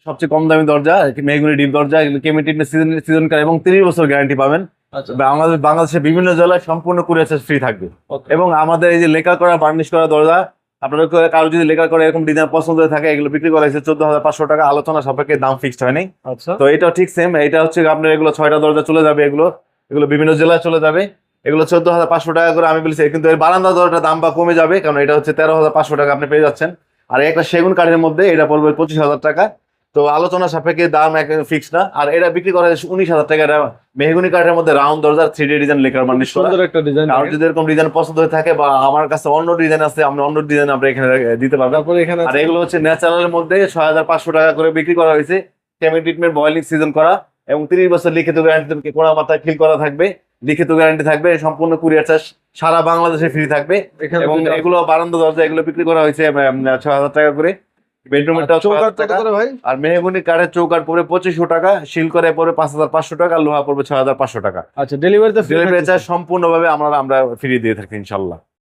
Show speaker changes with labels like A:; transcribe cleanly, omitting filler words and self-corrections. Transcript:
A: সবচেয়ে কম দামি দরজা, মেহগনি ডিপ দরজা, এগুলো কেমিটি সিজন কার এবং 30 বছর গ্যারান্টি পাবেন।
B: আচ্ছা,
A: আমাদের বাংলাদেশের বিভিন্ন জেলায় সম্পূর্ণ কুরিয়ার চার্জ ফ্রি থাকবে।
B: okay.
A: এবং আমাদের এই যে লেকার করা বার্নিশ করা দরজা, আপনাদের কারো যদি লেকার করা এরকম ডিজাইন পছন্দ হয়ে থাকে, এগুলো বিক্রি করা হয়েছে 14,500 টাকা, আলোচনা সাপেক্ষে দাম ফিক্সড হয়নি।
B: আচ্ছা,
A: তো এটাও ঠিক সেম, এটা হচ্ছে আপনার এগুলো 6টা দরজা চলে যাবে, এগুলো বিভিন্ন জেলায় চলে যাবে, এগুলো 14,500 টাকা করে আমি বলেছি, কিন্তু এর বারান্দা দরজার দাম বা কমে যাবে, কারণ এটা হচ্ছে 13,500 টাকা আপনি পেয়ে যাচ্ছেন। আর একটা সেগুন কাঠের মধ্যে এটা পড়বে 25,000 টাকা। তো আলোচনা সাপেক্ষে দাম ফিক্স না। আর এটা বিক্রি করা হয়েছে 19,000 টাকা। এটা মেহগুনি কাঠের মধ্যে রাউন্ড দরজার 3D ডিজাইন লেকার বার্নিশ করা।
B: সুন্দর একটা ডিজাইন।
A: আর যদি এরকম ডিজাইন পছন্দ হয়ে থাকে বা আমার কাছে অন্য ডিজাইন আছে, আমরা অন্য ডিজাইন আমরা এখানে দিতে পারবো।
B: তারপরে এখানে
A: আর এগুলো হচ্ছে ন্যাচারালের মধ্যে 6,500 টাকা করে বিক্রি করা হয়েছে, কেমি ট্রিটমেন্ট বয়েলিং সিজন করা এবং 30 বছর লিখিত গ্যারান্টি, কোনা মাথায় খিল করা থাকবে, লিখিত গ্যারান্টি থাকবে, সম্পূর্ণ কুরিয়ার চার্জ সারা বাংলাদেশে ফ্রি থাকবে।
B: এখানে
A: এবং এগুলো বারান্দা দরজা, এগুলো বিক্রি করা হয়েছে 6,000 টাকা করে। বেডরুমেরটা
B: চৌকাঠ কত করে ভাই?
A: আর মেহগুনি কাঠের চৌকাঠ পড়বে 2,500 টাকা, শিল করে পড়বে 5,500 টাকা, লোহা পড়বে 6,500 টাকা।
B: আচ্ছা, ডেলিভারিতে
A: ডেলিভারি চার্জ সম্পূর্ণভাবে আমরা ফ্রি দিয়ে থাকি ইনশাল্লাহ।